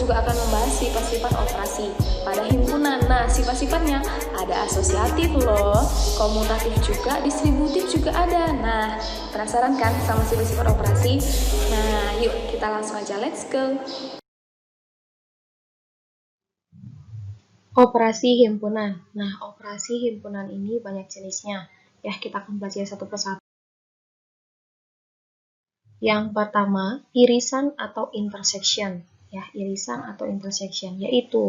juga akan membahas sifat-sifat operasi pada himpunan. Nah, sifat-sifatnya ada asosiatif loh, komutatif juga, distributif juga ada. Nah, penasaran kan sama sifat-sifat operasi? Nah, yuk kita langsung aja, let's go. Operasi himpunan. Nah, operasi himpunan ini banyak jenisnya. Ya, kita akan belajar satu persatu. Yang pertama, irisan atau intersection. Ya, irisan atau intersection, yaitu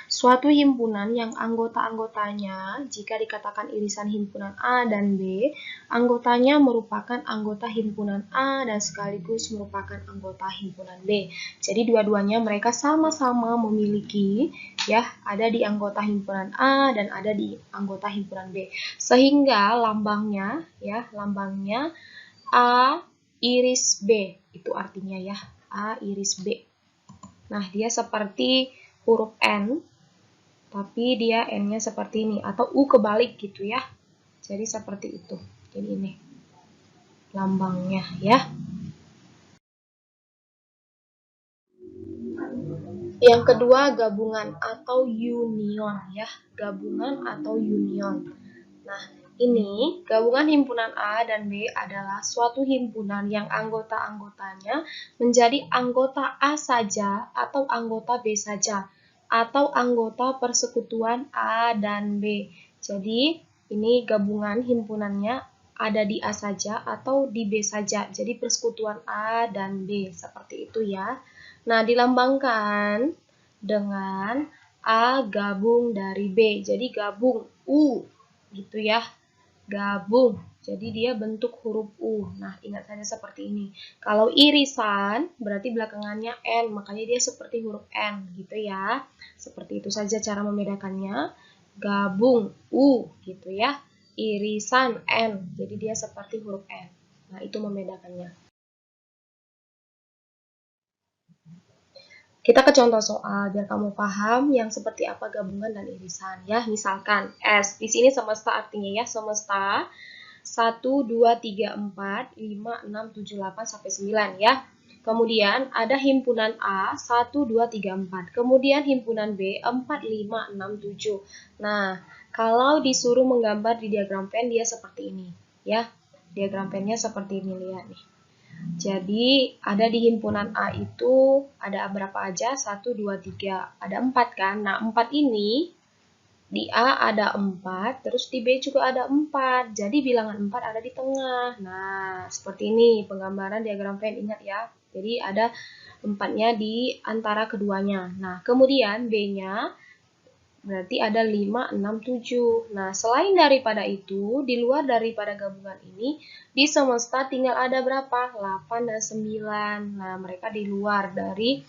suatu himpunan yang anggota-anggotanya, jika dikatakan irisan himpunan A dan B, anggotanya merupakan anggota himpunan A dan sekaligus merupakan anggota himpunan B. Jadi dua-duanya mereka sama-sama memiliki, ya, ada di anggota himpunan A dan ada di anggota himpunan B. Sehingga lambangnya, ya, lambangnya A iris B, itu artinya ya, A iris B. Nah, dia seperti huruf N, tapi dia N-nya seperti ini, atau U kebalik gitu ya. Jadi seperti itu. Jadi ini lambangnya ya. Yang kedua, gabungan atau union ya. Gabungan atau union. Nah, ini gabungan himpunan A dan B adalah suatu himpunan yang anggota-anggotanya menjadi anggota A saja atau anggota B saja atau anggota persekutuan A dan B. Jadi, ini gabungan himpunannya ada di A saja atau di B saja. Jadi, persekutuan A dan B seperti itu ya. Nah, dilambangkan dengan A gabung dari B. Jadi, gabung U gitu ya. Gabung, jadi dia bentuk huruf U. Nah, ingat saja seperti ini. Kalau irisan, berarti belakangannya N, makanya dia seperti huruf N, gitu ya. Seperti itu saja cara membedakannya. Gabung U, gitu ya. Irisan N, jadi dia seperti huruf N. Nah, itu membedakannya. Kita ke contoh soal biar kamu paham yang seperti apa gabungan dan irisan ya. Misalkan S, di sini semesta artinya ya, semesta 1 2 3 4 5 6 7 8 sampai 9 ya. Kemudian ada himpunan A 1 2 3 4. Kemudian himpunan B 4 5 6 7. Nah, kalau disuruh menggambar di diagram pen dia seperti ini ya. Diagram pennya seperti ini, lihat nih. Jadi, ada di himpunan A itu ada berapa aja? 1, 2, 3. Ada 4 kan? Nah, 4 ini di A ada 4, terus di B juga ada 4. Jadi, bilangan 4 ada di tengah. Nah, seperti ini penggambaran diagram Venn, ingat ya. Jadi, ada 4-nya di antara keduanya. Nah, kemudian B-nya berarti ada 5, 6, 7. Nah, selain daripada itu, di luar daripada gabungan ini, di semesta tinggal ada berapa? 8 dan 9. Nah, mereka di luar dari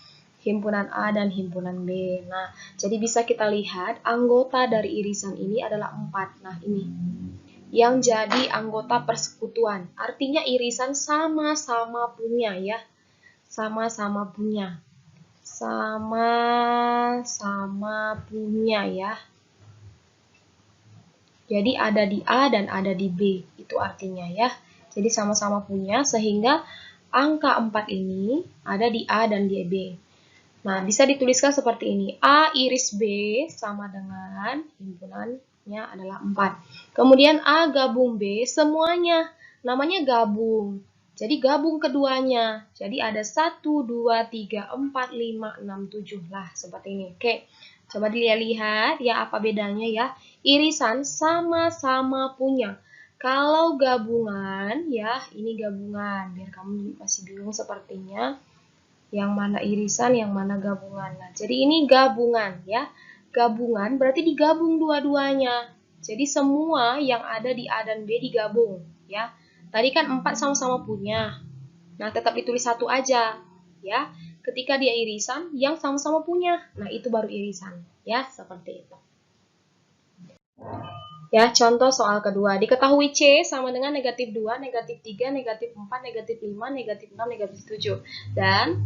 himpunan A dan himpunan B. Nah, jadi bisa kita lihat anggota dari irisan ini adalah 4. Nah, ini yang jadi anggota persekutuan. Artinya irisan sama-sama punya ya. Sama-sama punya. Sama-sama punya ya. Jadi ada di A dan ada di B, itu artinya ya. Jadi sama-sama punya sehingga angka 4 ini ada di A dan di B. Nah, bisa dituliskan seperti ini. A iris B sama dengan himpunannya adalah 4. Kemudian A gabung B, semuanya namanya gabung. Jadi gabung keduanya. Jadi ada 1, 2, 3, 4, 5, 6, 7 lah seperti ini. Oke, coba dilihat ya apa bedanya ya. Irisan sama-sama punya. Kalau gabungan ya, ini gabungan. Biar kamu masih bingung sepertinya. Yang mana irisan, yang mana gabungan. Nah, jadi ini gabungan ya. Gabungan berarti digabung dua-duanya. Jadi semua yang ada di A dan B digabung ya. Tadi kan 4 sama-sama punya. Nah, tetap ditulis satu aja ya. Ketika dia irisan, yang sama-sama punya. Nah, itu baru irisan ya, seperti itu. Ya, contoh soal kedua. Diketahui C sama dengan negatif 2, negatif 3, negatif 4, negatif 5, negatif 6, negatif 7. Dan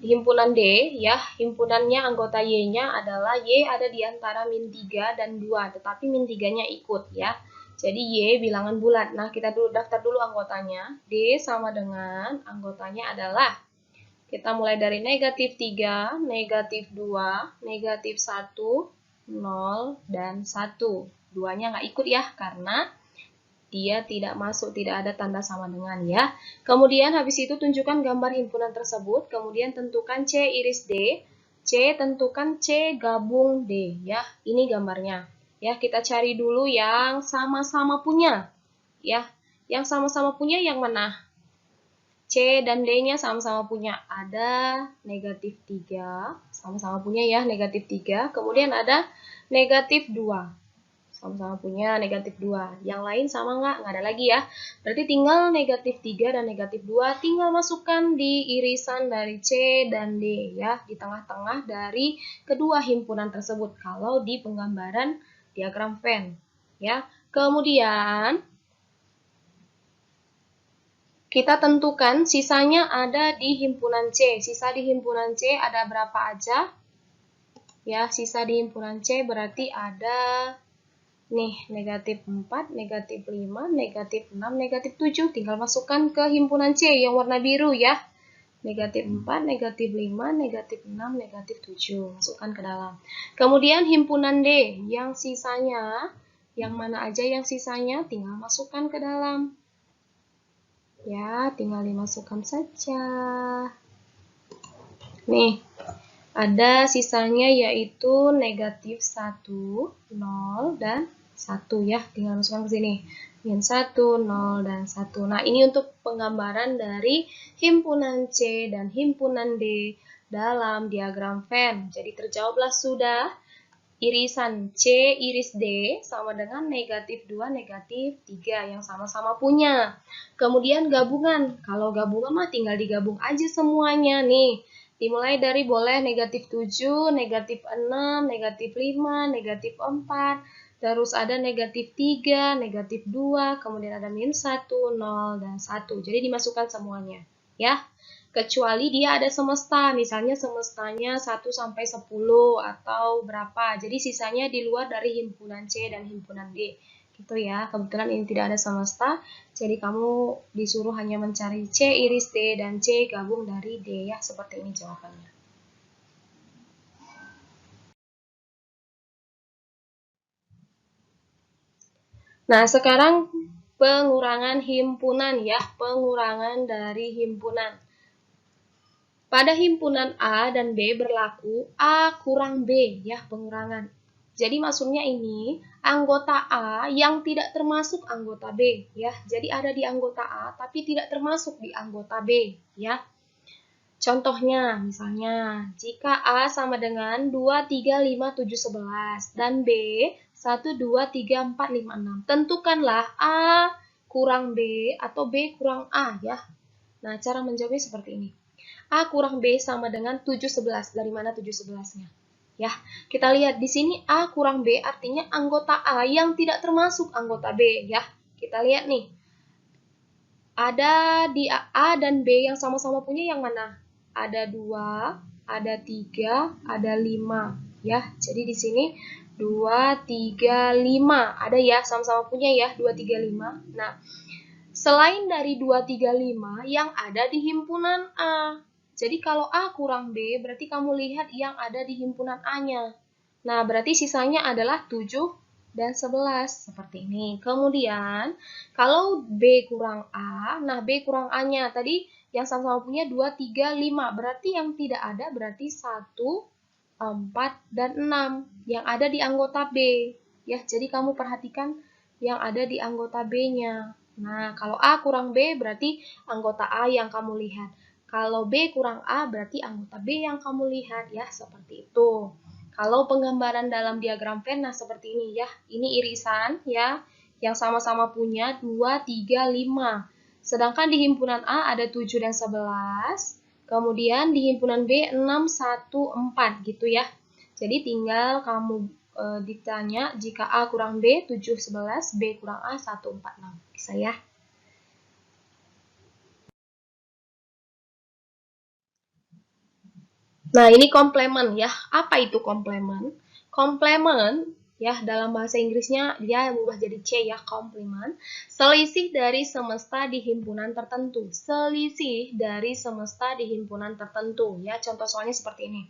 di himpunan D, ya, himpunannya anggota Y-nya adalah Y ada di antara min 3 dan 2, tetapi min 3-nya ikut ya. Jadi Y bilangan bulat. Nah, kita dulu daftar dulu anggotanya. D sama dengan anggotanya adalah Kita mulai dari negatif 3, negatif 2, negatif 1, 0, dan 1. Duanya nggak ikut ya, karena dia tidak masuk, tidak ada tanda sama dengan ya. Kemudian habis itu tunjukkan gambar himpunan tersebut, kemudian tentukan C iris D, C tentukan C gabung D ya. Ini gambarnya. Ya, kita cari dulu yang sama-sama punya. Ya, yang sama-sama punya yang mana? C dan D-nya sama-sama punya. Ada negatif 3, sama-sama punya ya, negatif 3. Kemudian ada negatif 2. Sama-sama punya negatif 2. Yang lain sama nggak? Nggak ada lagi ya. Berarti tinggal negatif 3 dan negatif 2 tinggal masukkan di irisan dari C dan D ya, di tengah-tengah dari kedua himpunan tersebut kalau di penggambaran diagram Venn ya. Kemudian kita tentukan sisanya ada di himpunan C. Sisa di himpunan C ada berapa aja? Ya, sisa di himpunan C berarti ada nih, negatif 4, negatif 5, negatif 6, negatif 7. Tinggal masukkan ke himpunan C yang warna biru ya. Negatif 4, negatif 5, negatif 6, negatif 7. Masukkan ke dalam. Kemudian himpunan D yang sisanya, yang mana aja yang sisanya, tinggal masukkan ke dalam. Ya, tinggal dimasukkan saja. Nih, ada sisanya yaitu negatif 1, 0, dan 1 ya. Tinggal masukkan ke sini. Min 1, 0, dan 1. Nah, ini untuk penggambaran dari himpunan C dan himpunan D dalam diagram Venn. Jadi terjawablah sudah. Irisan C iris D sama dengan negatif 2, negatif 3 yang sama-sama punya. Kemudian gabungan. Kalau gabungan mah tinggal digabung aja semuanya nih. Dimulai dari boleh negatif 7, negatif 6, negatif 5, negatif 4, terus ada negatif 3, negatif 2, kemudian ada min 1, 0, dan 1. Jadi dimasukkan semuanya. Ya. Kecuali dia ada semesta, misalnya semestanya 1 sampai 10 atau berapa. Jadi sisanya di luar dari himpunan C dan himpunan D. Gitu ya. Kebetulan ini tidak ada semesta, jadi kamu disuruh hanya mencari C iris D dan C gabung dari D ya. Seperti ini jawabannya. Nah, sekarang pengurangan himpunan ya, pengurangan dari himpunan. Pada himpunan A dan B berlaku A kurang B ya, pengurangan. Jadi maksudnya ini anggota A yang tidak termasuk anggota B ya. Jadi ada di anggota A tapi tidak termasuk di anggota B ya. Contohnya misalnya jika A sama dengan 2, 3, 5, 7, 11 dan B 1, 2, 3, 4, 5, 6. Tentukanlah A kurang B atau B kurang A ya. Nah, cara menjawabnya seperti ini. A kurang B sama dengan 7, 11. Dari mana 7, 11-nya? Ya, kita lihat di sini A kurang B artinya anggota A yang tidak termasuk anggota B ya. Kita lihat nih. Ada di A dan B yang sama-sama punya yang mana? Ada 2, ada 3, ada 5 ya. Jadi di sini 2, 3, 5. Ada ya, sama-sama punya ya, 2, 3, 5. Nah, selain dari 2, 3, 5 yang ada di himpunan A. Jadi kalau A kurang B, berarti kamu lihat yang ada di himpunan A-nya. Nah, berarti sisanya adalah 7 dan 11. Seperti ini. Kemudian, kalau B kurang A, nah B kurang A-nya. Tadi yang sama-sama punya 2, 3, 5. Berarti yang tidak ada berarti 1, 4, dan 6. Yang ada di anggota B. Ya, jadi kamu perhatikan yang ada di anggota B-nya. Nah, kalau A kurang B berarti anggota A yang kamu lihat. Kalau B kurang A berarti anggota B yang kamu lihat ya, seperti itu. Kalau penggambaran dalam diagram Venn, nah seperti ini ya. Ini irisan ya, yang sama-sama punya 2, 3, 5. Sedangkan di himpunan A ada 7 dan 11. Kemudian di himpunan B 6, 1, 4 gitu ya. Jadi tinggal kamu ditanya jika A kurang B 7, 11, B kurang A 1, 4, 6. Bisa ya? Nah, ini komplement ya. Apa itu komplement? Komplement Ya, dalam bahasa Inggrisnya dia berubah jadi C ya, komplement. Selisih dari semesta di himpunan tertentu. Selisih dari semesta di himpunan tertentu. Ya, contoh soalnya seperti ini.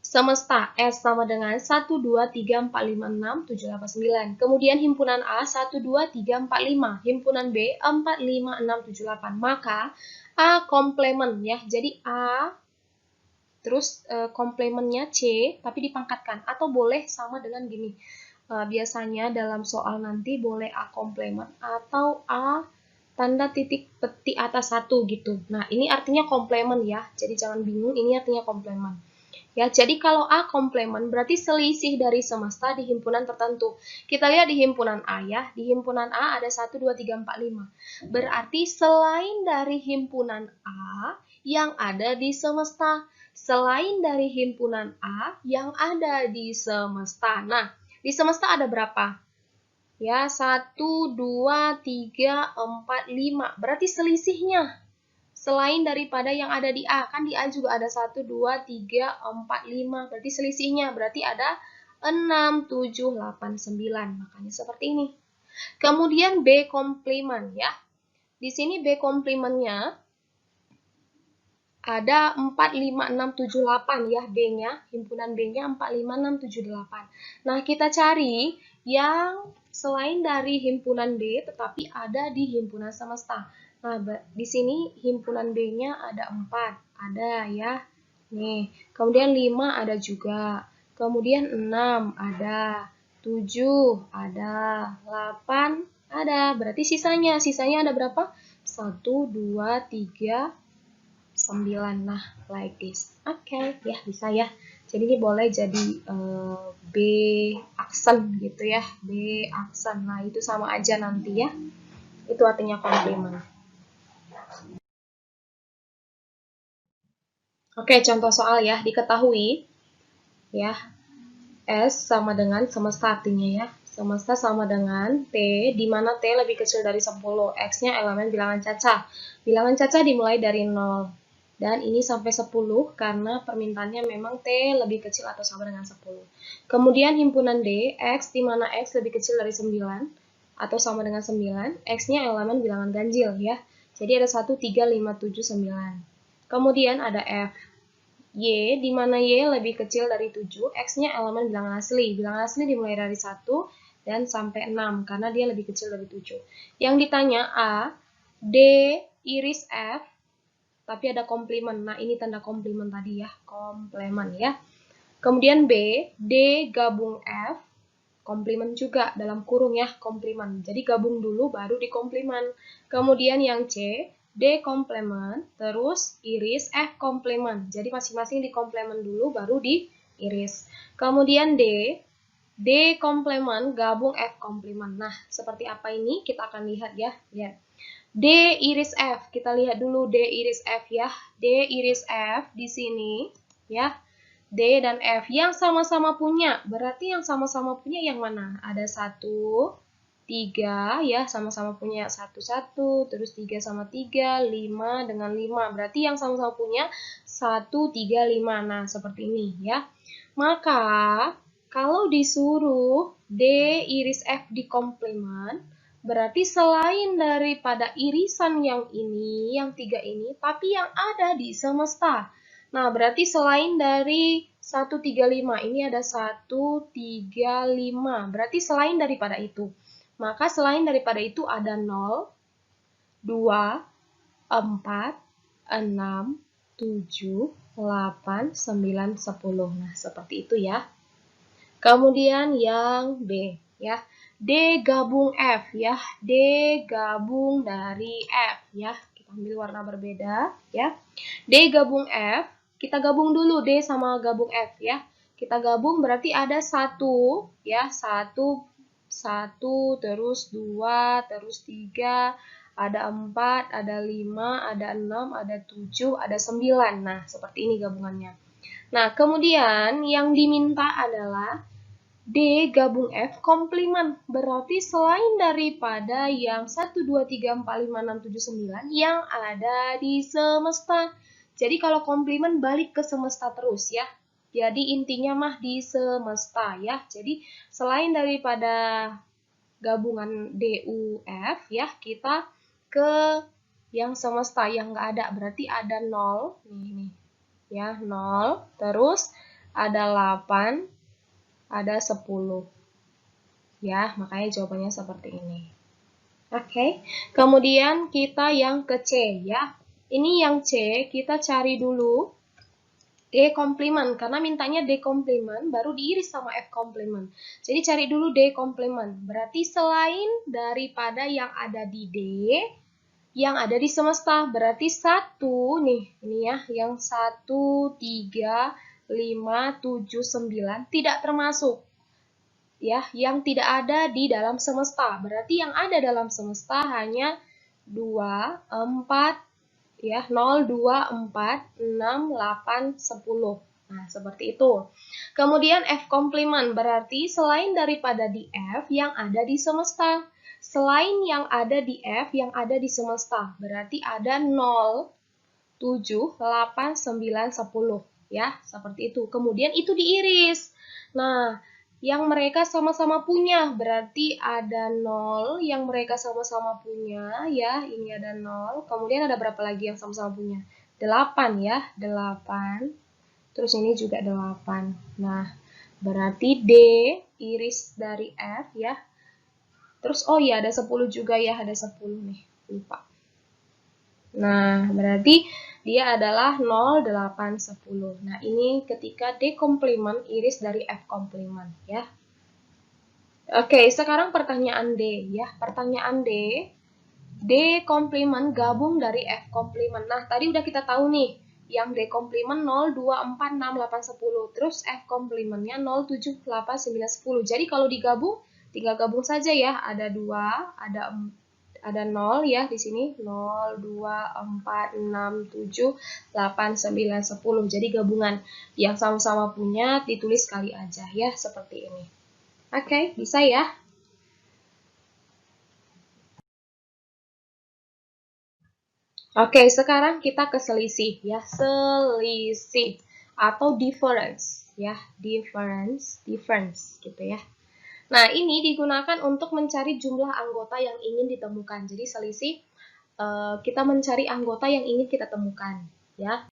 Semesta S sama dengan 1, 2, 3, 4, 5, 6, 7, 8, 9. Kemudian himpunan A 1, 2, 3, 4, 5. Himpunan B 4, 5, 6, 7, 8. Maka A komplement ya. Jadi A terus komplementnya C tapi dipangkatkan, atau boleh sama dengan gini. Biasanya dalam soal nanti boleh A komplement atau A tanda titik peti atas 1 gitu. Nah, ini artinya komplement ya. Jadi jangan bingung, ini artinya komplement. Ya, jadi kalau A komplement berarti selisih dari semesta di himpunan tertentu. Kita lihat di himpunan A ya. Di himpunan A ada 1, 2, 3, 4, 5. Berarti selain dari himpunan A yang ada di semesta. Selain dari himpunan A yang ada di semesta. Nah, di semesta ada berapa? Ya, 1, 2, 3, 4, 5. Berarti selisihnya selain daripada yang ada di A. Kan di A juga ada 1, 2, 3, 4, 5. Berarti selisihnya berarti ada 6, 7, 8, 9. Makanya seperti ini. Kemudian B komplement ya. Di sini B komplementnya ada 4, 5, 6, 7, 8 ya B-nya. Himpunan B-nya 4, 5, 6, 7, 8. Nah, kita cari yang selain dari himpunan B tetapi ada di himpunan semesta. Nah, di sini himpunan B-nya ada 4. Ada ya. Nih, kemudian 5 ada juga. Kemudian 6 ada. 7 ada. 8 ada. Berarti sisanya ada berapa? 1, 2, 3, 9. Nah, like this. Oke, ya bisa ya. Jadi ini boleh jadi B aksen gitu ya. B aksen. Nah, itu sama aja nanti ya. Itu artinya komplement. Oke, contoh soal ya. Diketahui ya. S sama dengan semesta artinya ya. Semesta sama dengan T, di mana T lebih kecil dari 10. X-nya elemen bilangan cacah. Bilangan cacah dimulai dari 0. Dan ini sampai 10 karena permintaannya memang T lebih kecil atau sama dengan 10. Kemudian himpunan D, X di mana X lebih kecil dari 9 atau sama dengan 9. X-nya elemen bilangan ganjil ya. Jadi ada 1, 3, 5, 7, 9. Kemudian ada F. Y, di mana Y lebih kecil dari 7, X-nya elemen bilangan asli. Bilangan asli dimulai dari 1 dan sampai 6 karena dia lebih kecil dari 7. Yang ditanya A, D, iris F, tapi ada komplement. Nah, ini tanda komplement tadi ya, komplement ya. Kemudian B, D gabung F, komplement juga dalam kurung ya, komplement. Jadi gabung dulu baru dikomplement. Kemudian yang C, D komplement, terus iris F komplement. Jadi masing-masing dikomplement dulu baru diiris. Kemudian D komplement gabung F komplement. Nah, seperti apa ini? Kita akan lihat ya. Lihat. D iris F. Kita lihat dulu D iris F ya. D iris F di sini ya. D dan F yang sama-sama punya. Berarti yang sama-sama punya yang mana? Ada 1, 3 ya, sama-sama punya 1, 1, terus 3 sama 3, 5 dengan 5. Berarti yang sama-sama punya 1, 3, 5. Nah, seperti ini ya. Maka, kalau disuruh D iris F dikomplement, berarti selain daripada irisan yang ini, yang 3 ini, tapi yang ada di semesta. Nah, berarti selain dari 1, 3, 5, ini ada 1, 3, 5. Berarti selain daripada itu. Maka selain daripada itu ada 0, 2, 4, 6, 7, 8, 9, 10. Nah, seperti itu ya. Kemudian yang B ya. D gabung F ya. D gabung dari F ya. Kita ambil warna berbeda ya. D gabung F. Kita gabung dulu D sama gabung F ya. Kita gabung berarti ada 1 ya. 1, 1, terus 2, terus 3, ada 4, ada 5, ada 6, ada 7, ada 9. Nah, seperti ini gabungannya. Nah, kemudian yang diminta adalah D gabung F komplement. Berarti selain daripada yang 1, 2, 3, 4, 5, 6, 7, 9 yang ada di semesta. Jadi kalau komplement balik ke semesta terus ya. Jadi intinya mah di semesta ya. Jadi selain daripada gabungan DUF ya, kita ke yang semesta yang nggak ada. Berarti ada 0, nih ya, 0, terus ada 8, ada 10. Ya, makanya jawabannya seperti ini. Oke, kemudian kita yang ke C ya. Ini yang C, kita cari dulu D komplement, karena mintanya D komplement, baru diiris sama F komplement. Jadi cari dulu D komplement. Berarti selain daripada yang ada di D, yang ada di semesta, berarti 1 nih, ini ya, yang 1, 3, 5, 7, 9 tidak termasuk. Ya, yang tidak ada di dalam semesta. Berarti yang ada dalam semesta hanya 2, 4, ya, 0, 2, 4, 6, 8, 10. Nah, seperti itu. Kemudian F komplement berarti selain daripada di F yang ada di semesta. Selain yang ada di F yang ada di semesta. Berarti ada 0, 7, 8, 9, 10. Ya, seperti itu. Kemudian itu diiris. Nah, yang mereka sama-sama punya, berarti ada 0 yang mereka sama-sama punya, ya, ini ada 0, kemudian ada berapa lagi yang sama-sama punya? 8 ya, 8, terus ini juga 8. Nah, berarti D iris dari F ya, terus oh ya ada 10 juga ya, ada 10 nih, lupa. Nah, berarti dia adalah 0, 8, 10. Nah, ini ketika D komplement iris dari F komplement ya. Oke, sekarang pertanyaan D ya. Pertanyaan D, D komplement gabung dari F komplement. Nah, tadi udah kita tahu nih, yang D komplement 0, 2, 4, 6, 8, 10. Terus F komplementnya 0, 7, 8, 9, 10. Jadi kalau digabung, tinggal gabung saja ya. Ada 2, ada 0 ya di sini. 0, 2, 4, 6, 7, 8, 9, 10. Jadi gabungan yang sama-sama punya ditulis kali aja ya, seperti ini. Oke, bisa ya? Oke, sekarang kita ke selisih ya. Selisih atau difference ya. Difference gitu ya. Nah, ini digunakan untuk mencari jumlah anggota yang ingin ditemukan. Jadi selisih kita mencari anggota yang ingin kita temukan ya.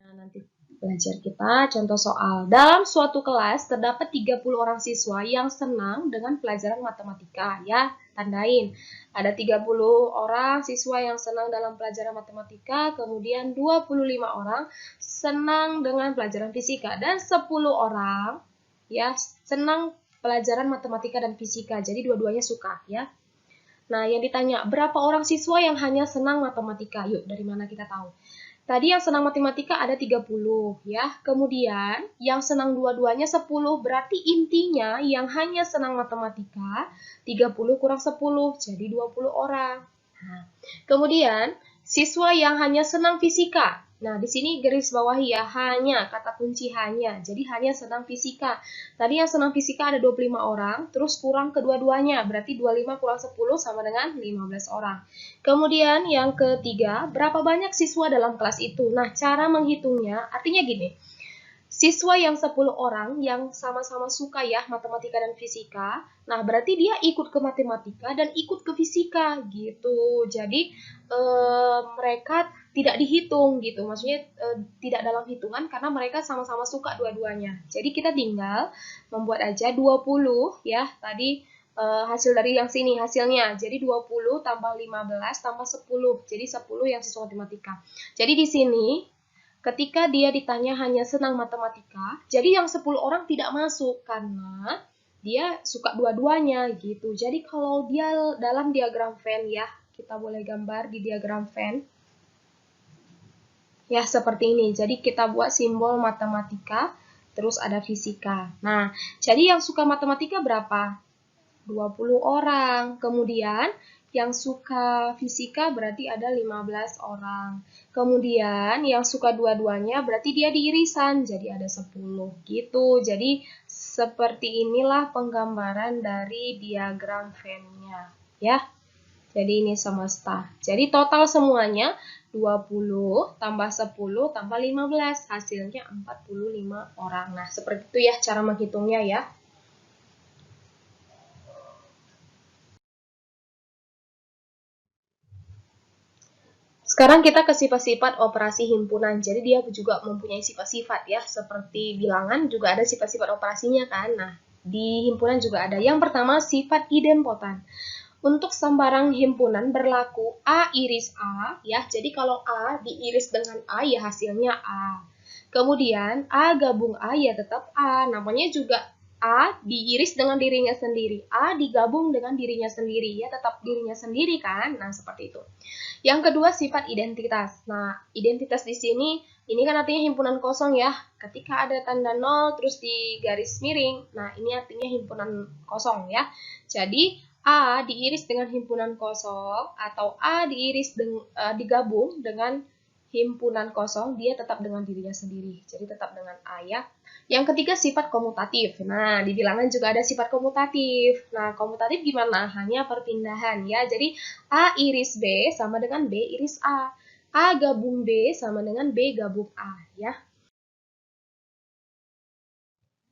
Nah, nanti belajar kita contoh soal. Dalam suatu kelas terdapat 30 orang siswa yang senang dengan pelajaran matematika ya. Tandain. Ada 30 orang siswa yang senang dalam pelajaran matematika, kemudian 25 orang senang dengan pelajaran fisika dan 10 orang ya senang pelajaran matematika dan fisika. Jadi dua-duanya suka ya. Nah, yang ditanya, berapa orang siswa yang hanya senang matematika? Yuk, dari mana kita tahu? Tadi yang senang matematika ada 30 ya. Kemudian yang senang dua-duanya 10. Berarti intinya yang hanya senang matematika 30 kurang 10 jadi 20 orang. Nah, kemudian siswa yang hanya senang fisika. Nah, di sini garis bawahi ya, hanya, kata kunci hanya. Jadi hanya senang fisika. Tadi yang senang fisika ada 25 orang, terus kurang kedua-duanya. Berarti 25 kurang 10 sama dengan 15 orang. Kemudian yang ketiga, berapa banyak siswa dalam kelas itu? Nah, cara menghitungnya artinya gini. Siswa yang 10 orang yang sama-sama suka ya matematika dan fisika. Nah, berarti dia ikut ke matematika dan ikut ke fisika gitu. Jadi mereka tidak dihitung gitu. Maksudnya tidak dalam hitungan karena mereka sama-sama suka dua-duanya. Jadi kita tinggal membuat aja 20 ya. Tadi hasil dari yang sini hasilnya. Jadi 20 tambah 15 tambah 10. Jadi 10 yang siswa matematika. Jadi di sini ketika dia ditanya hanya senang matematika, jadi yang 10 orang tidak masuk karena dia suka dua-duanya gitu. Jadi kalau dia dalam diagram Venn ya, kita boleh gambar di diagram Venn. Ya, seperti ini. Jadi kita buat simbol matematika, terus ada fisika. Nah, jadi yang suka matematika berapa? 20 orang. Kemudian yang suka fisika berarti ada 15 orang. Kemudian yang suka dua-duanya berarti dia di irisan, jadi ada 10 gitu. Jadi seperti inilah penggambaran dari diagram Venn-nya ya. Jadi ini semesta. Jadi total semuanya 20 tambah 10 tambah 15. Hasilnya 45 orang. Nah, seperti itu ya cara menghitungnya ya. Sekarang kita ke sifat-sifat operasi himpunan. Jadi dia juga mempunyai sifat-sifat ya. Seperti bilangan juga ada sifat-sifat operasinya kan. Nah, di himpunan juga ada. Yang pertama sifat idempotan. Untuk sembarang himpunan berlaku A iris A ya. Jadi kalau A diiris dengan A ya hasilnya A. Kemudian A gabung A ya tetap A. Namanya juga A diiris dengan dirinya sendiri. A digabung dengan dirinya sendiri ya tetap dirinya sendiri kan. Nah, seperti itu. Yang kedua sifat identitas. Nah, identitas di sini ini kan artinya himpunan kosong ya. Ketika ada tanda nol terus di garis miring. Nah, ini artinya himpunan kosong ya. Jadi A diiris dengan himpunan kosong atau A digabung dengan himpunan kosong, dia tetap dengan dirinya sendiri. Jadi tetap dengan A ya. Yang ketiga sifat komutatif. Nah, di bilangan juga ada sifat komutatif. Nah, komutatif gimana? Hanya perpindahan ya. Jadi A iris B sama dengan B iris A. A gabung B sama dengan B gabung A ya.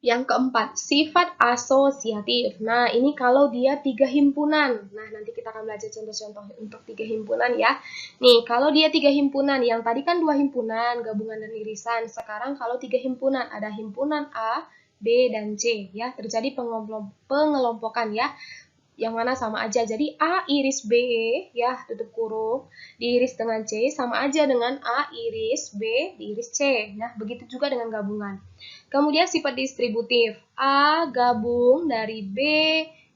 Yang keempat, sifat asosiatif. Nah, ini kalau dia 3 himpunan. Nah, nanti kita akan belajar contoh-contoh untuk 3 himpunan ya. Nih, kalau dia 3 himpunan, yang tadi kan 2 himpunan, gabungan dan irisan. Sekarang kalau 3 himpunan, ada himpunan A, B, dan C ya. Terjadi pengelompokan ya. Yang mana sama aja. Jadi A iris B ya, tutup kurung, diiris dengan C sama aja dengan A iris B diiris C. Nah, begitu juga dengan gabungan. Kemudian sifat distributif. A gabung dari B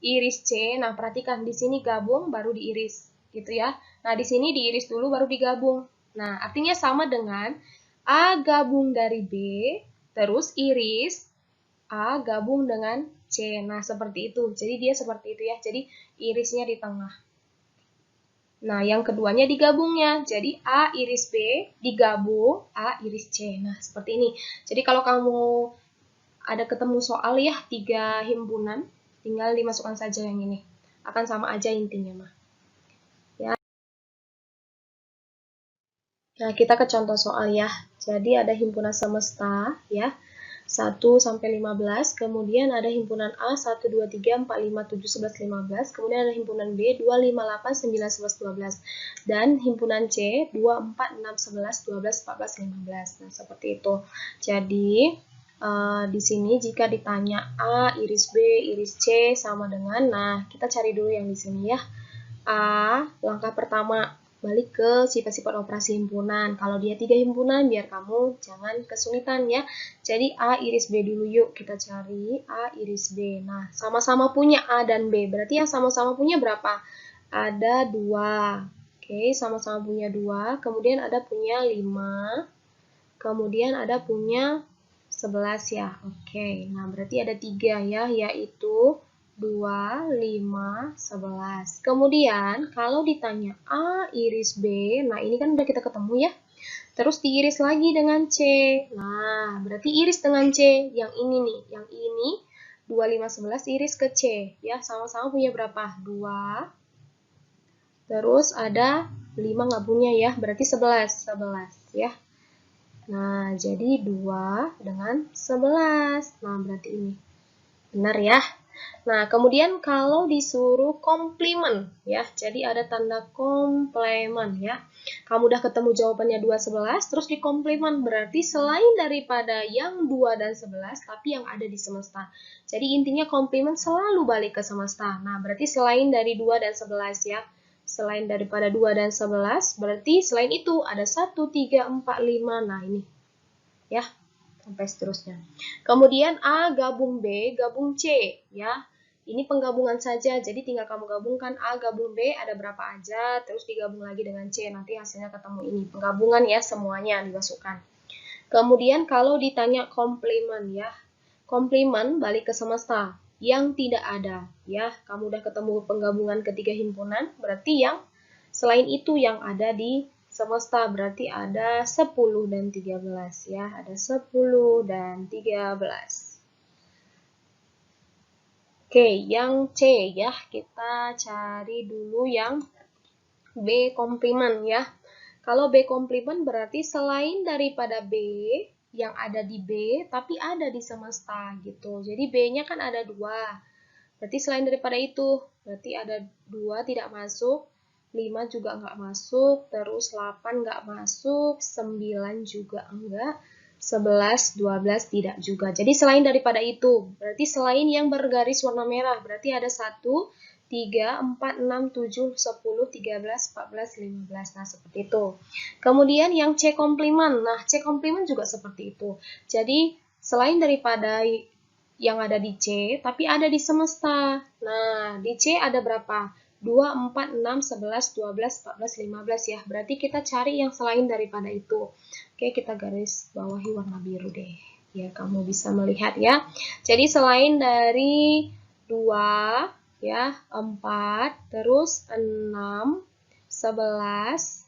iris C. Nah, perhatikan di sini gabung baru diiris gitu ya. Nah, di sini diiris dulu baru digabung. Nah, artinya sama dengan A gabung dari B terus iris A gabung dengan C. Nah, seperti itu. Jadi dia seperti itu ya. Jadi irisnya di tengah. Nah, yang keduanya digabungnya. Jadi A iris B digabung A iris C. Nah, seperti ini. Jadi kalau kamu ada ketemu soal ya 3 himpunan, tinggal dimasukkan saja yang ini. Akan sama aja intinya mah. Ya. Nah, kita ke contoh soal ya. Jadi ada himpunan semesta ya. 1 sampai 15, kemudian ada himpunan A 1 2 3 4 5 7 11 15, kemudian ada himpunan B 2 5 8 9 11 12 dan himpunan C 2 4 6 11 12 14 15. Nah, seperti itu. Jadi di sini jika ditanya A iris B iris C sama dengan, nah kita cari dulu yang di sini ya. A, langkah pertama balik ke sifat-sifat operasi himpunan. Kalau dia 3 himpunan, biar kamu jangan kesulitan ya. Jadi A iris B dulu yuk, kita cari A iris B. Nah, sama-sama punya A dan B. Berarti yang sama-sama punya berapa? Ada 2. Oke, sama-sama punya 2. Kemudian ada punya 5. Kemudian ada punya 11 ya. Oke, nah berarti ada 3 ya, yaitu 2, 5, 11. Kemudian kalau ditanya A iris B, nah ini kan udah kita ketemu ya. Terus diiris lagi dengan C. Nah, berarti iris dengan C. Yang ini nih, yang ini 2, 5, 11 iris ke C. Ya, sama-sama punya berapa? 2. Terus ada 5 nggak punya ya, berarti 11. 11 ya. Nah, jadi 2 dengan 11. Nah, berarti ini. Benar ya. Nah, kemudian kalau disuruh komplement ya, jadi ada tanda komplement ya. Kamu udah ketemu jawabannya 2, 11, terus dikomplement berarti selain daripada yang 2 dan 11, tapi yang ada di semesta. Jadi intinya komplement selalu balik ke semesta. Nah, berarti selain dari 2 dan 11 ya. Selain daripada 2 dan 11, berarti selain itu ada 1, 3, 4, 5. Nah, ini ya. Sampai seterusnya. Kemudian A gabung B, gabung C, ya. Ini penggabungan saja, jadi tinggal kamu gabungkan A gabung B ada berapa aja, terus digabung lagi dengan C, nanti hasilnya ketemu ini. Penggabungan ya, semuanya dimasukkan. Kemudian kalau ditanya komplement ya, komplement balik ke semesta, yang tidak ada, ya. Kamu udah ketemu penggabungan ketiga himpunan, berarti yang selain itu yang ada di semesta berarti ada 10 dan 13 ya, ada 10 dan 13. Oke, yang C ya, kita cari dulu yang B komplement ya. Kalau B komplement berarti selain daripada B yang ada di B, tapi ada di semesta gitu. Jadi B-nya kan ada 2. Berarti selain daripada itu, berarti ada 2 tidak masuk, 5 juga nggak masuk, terus 8 nggak masuk, 9 juga enggak, 11, 12 tidak juga. Jadi selain daripada itu, berarti selain yang bergaris warna merah, berarti ada 1, 3, 4, 6, 7, 10, 13, 14, 15. Nah, seperti itu. Kemudian yang C komplement. Nah, C komplement juga seperti itu. Jadi, selain daripada yang ada di C, tapi ada di semesta. Nah, di C ada berapa? 2, 4, 6, 11, 12, 14, 15 ya. Berarti kita cari yang selain daripada itu. Oke, kita garis bawahi warna biru deh. Biar kamu bisa melihat ya. Jadi, selain dari 2, ya, 4, terus 6, 11,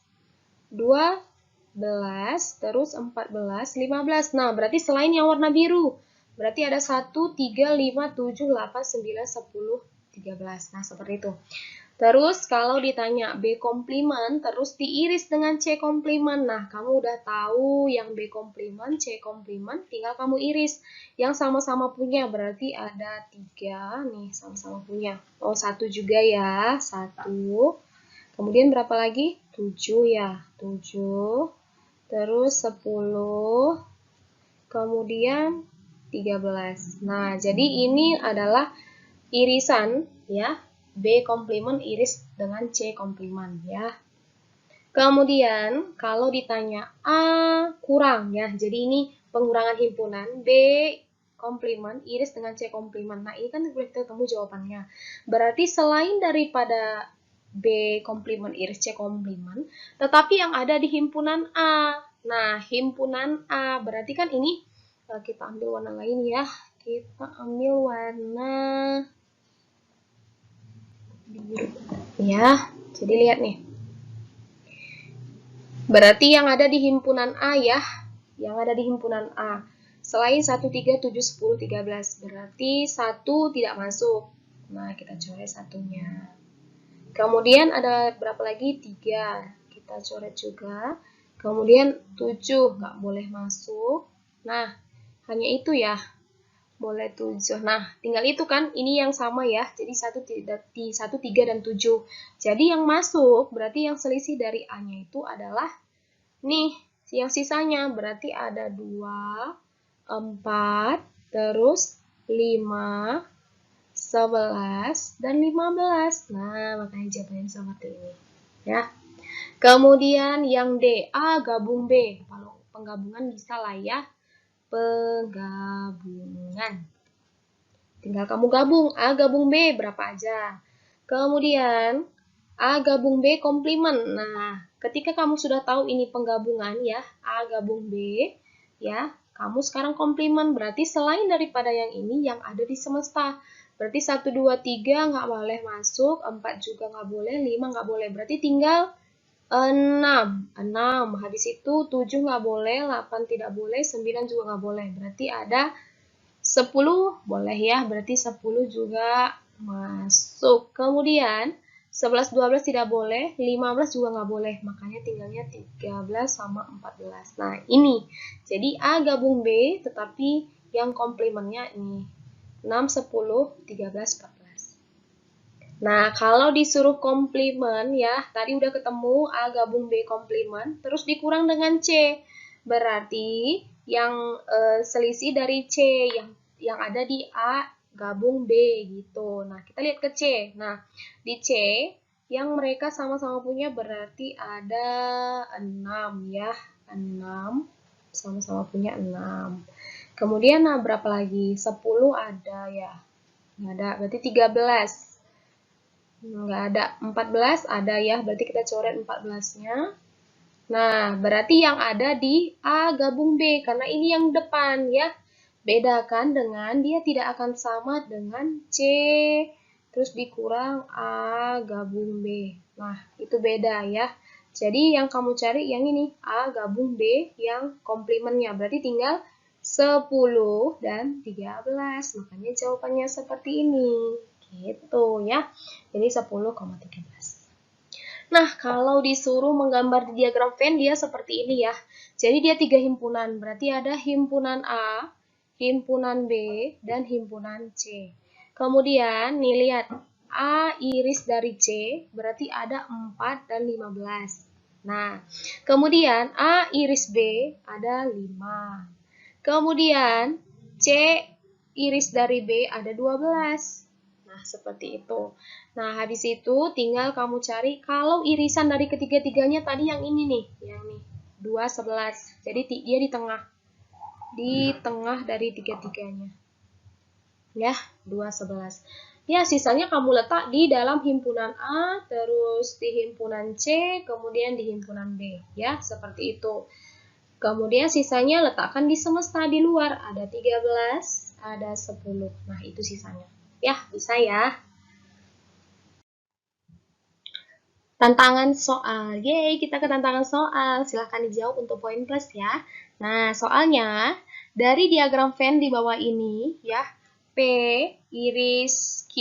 12, terus 14, 15. Nah, berarti selain yang warna biru. Berarti ada 1, 3, 5, 7, 8, 9, 10, 13. Nah, seperti itu. Terus kalau ditanya B komplement, terus diiris dengan C komplement. Nah, kamu udah tahu yang B komplement, C komplement, tinggal kamu iris. Yang sama-sama punya berarti ada 3 nih, sama-sama punya. Oh, 1 juga ya, 1. Kemudian berapa lagi? 7 ya, 7. Terus 10. Kemudian 13. Nah, jadi ini adalah irisan ya. B komplement iris dengan C komplement ya. Kemudian kalau ditanya A kurang ya, jadi ini pengurangan himpunan. B komplement iris dengan C komplement. Nah, ini kan sudah kita ketemu jawabannya. Berarti selain daripada B komplement iris C komplement, tetapi yang ada di himpunan A. Nah, himpunan A berarti kan ini kita ambil warna lain ya. Kita ambil warna biru ya. Jadi lihat nih. Berarti yang ada di himpunan A ya. Yang ada di himpunan A. Selain 1, 3, 7, 10, 13. Berarti 1 tidak masuk. Nah, kita coret satunya. Kemudian ada berapa lagi? 3. Kita coret juga. Kemudian 7 nggak boleh masuk. Nah, hanya itu ya. Boleh 7. Nah, tinggal itu kan, ini yang sama ya. Jadi 1, 3, dan 7. Jadi yang masuk, berarti yang selisih dari A-nya itu adalah, nih, yang sisanya. Berarti ada 2, 4, terus 5, 11, dan 15. Nah, makanya jawabannya seperti ini. Ya. Kemudian yang D, A gabung B. Kalau penggabungan bisa lah ya. Penggabungan. Tinggal kamu gabung, A gabung B berapa aja. Kemudian A gabung B komplement. Nah, ketika kamu sudah tahu ini penggabungan ya, A gabung B, ya, kamu sekarang komplement. Berarti selain daripada yang ini, yang ada di semesta. Berarti 1, 2, 3 nggak boleh masuk, 4 juga nggak boleh, 5 nggak boleh. Berarti tinggal 6. Habis itu 7 nggak boleh, 8 tidak boleh, 9 juga nggak boleh. Berarti ada 10 boleh ya, berarti 10 juga masuk. Kemudian 11, 12 tidak boleh, 15 juga nggak boleh. Makanya tinggalnya 13 sama 14. Nah, ini. Jadi A gabung B, tetapi yang komplementnya ini. 6, 10, 13, 14. Nah, kalau disuruh komplement ya, tadi udah ketemu A gabung B komplement, terus dikurang dengan C. Berarti yang selisih dari C yang ada di A gabung B gitu. Nah, kita lihat ke C. Nah, di C yang mereka sama-sama punya berarti ada 6 ya. 6 sama-sama punya 6. Kemudian nah berapa lagi? 10 ada ya. Nggak ada, berarti 13. Nggak ada. 14 ada ya, berarti kita coret 14-nya. Nah, berarti yang ada di A gabung B, karena ini yang depan ya. Bedakan dengan dia tidak akan sama dengan C, terus dikurang A gabung B. Nah, itu beda ya. Jadi yang kamu cari yang ini, A gabung B yang komplementnya. Berarti tinggal 10 dan 13. Makanya jawabannya seperti ini. Gitu ya. Jadi 10,13. Nah, kalau disuruh menggambar di diagram Venn, dia seperti ini ya. Jadi dia 3 himpunan, berarti ada himpunan A, himpunan B, dan himpunan C. Kemudian, nih lihat, A iris dari C, berarti ada 4 dan 15. Nah, kemudian A iris B ada 5. Kemudian, C iris dari B ada 12. Nah, seperti itu. Nah, habis itu tinggal kamu cari kalau irisan dari ketiga-tiganya tadi yang ini nih, yang nih, 2, 11. Jadi dia di tengah dari tiga-tiganya. Ya, 2, 11. Ya, sisanya kamu letak di dalam himpunan A, terus di himpunan C, kemudian di himpunan B. Ya, seperti itu. Kemudian sisanya letakkan di semesta di luar. Ada 13, ada 10. Nah, itu sisanya. Ya, bisa ya. Tantangan soal. Yeay, kita ke tantangan soal. Silahkan dijawab untuk poin plus ya. Nah, soalnya dari diagram Venn di bawah ini ya, P iris Q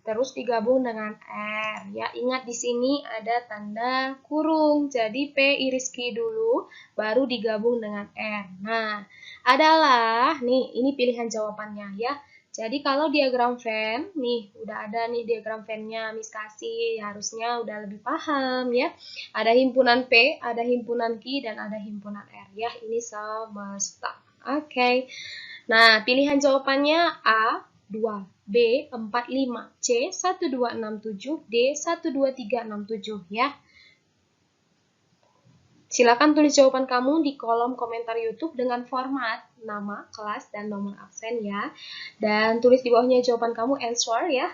terus digabung dengan R. Ya, ingat di sini ada tanda kurung. Jadi P iris Q dulu baru digabung dengan R. Nah, adalah nih, ini pilihan jawabannya ya. Jadi kalau diagram Venn, nih udah ada nih diagram Venn-nya, Miss kasih, harusnya udah lebih paham ya. Ada himpunan P, ada himpunan Q, dan ada himpunan R ya. Ini semesta. Oke. Nah, pilihan jawabannya A, 2, B, 4, 5, C, 1, 2, 6, 7, D, 1, 2, 3, 6, 7 ya. Silakan tulis jawaban kamu di kolom komentar YouTube dengan format nama, kelas, dan nomor absen ya. Dan tulis di bawahnya jawaban kamu answer ya.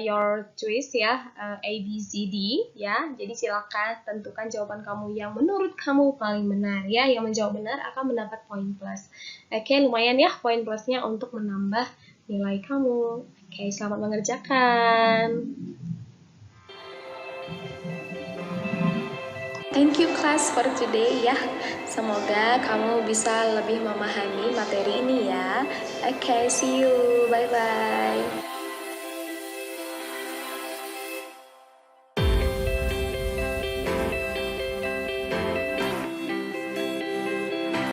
Your choice ya, A, B, C, D ya. Jadi silakan tentukan jawaban kamu yang menurut kamu paling benar ya. Yang menjawab benar akan mendapat poin plus. Oke, lumayan ya poin plusnya untuk menambah nilai kamu. Oke, selamat mengerjakan. Thank you class for today ya. Semoga kamu bisa lebih memahami materi ini ya. Okay, see you. Bye-bye.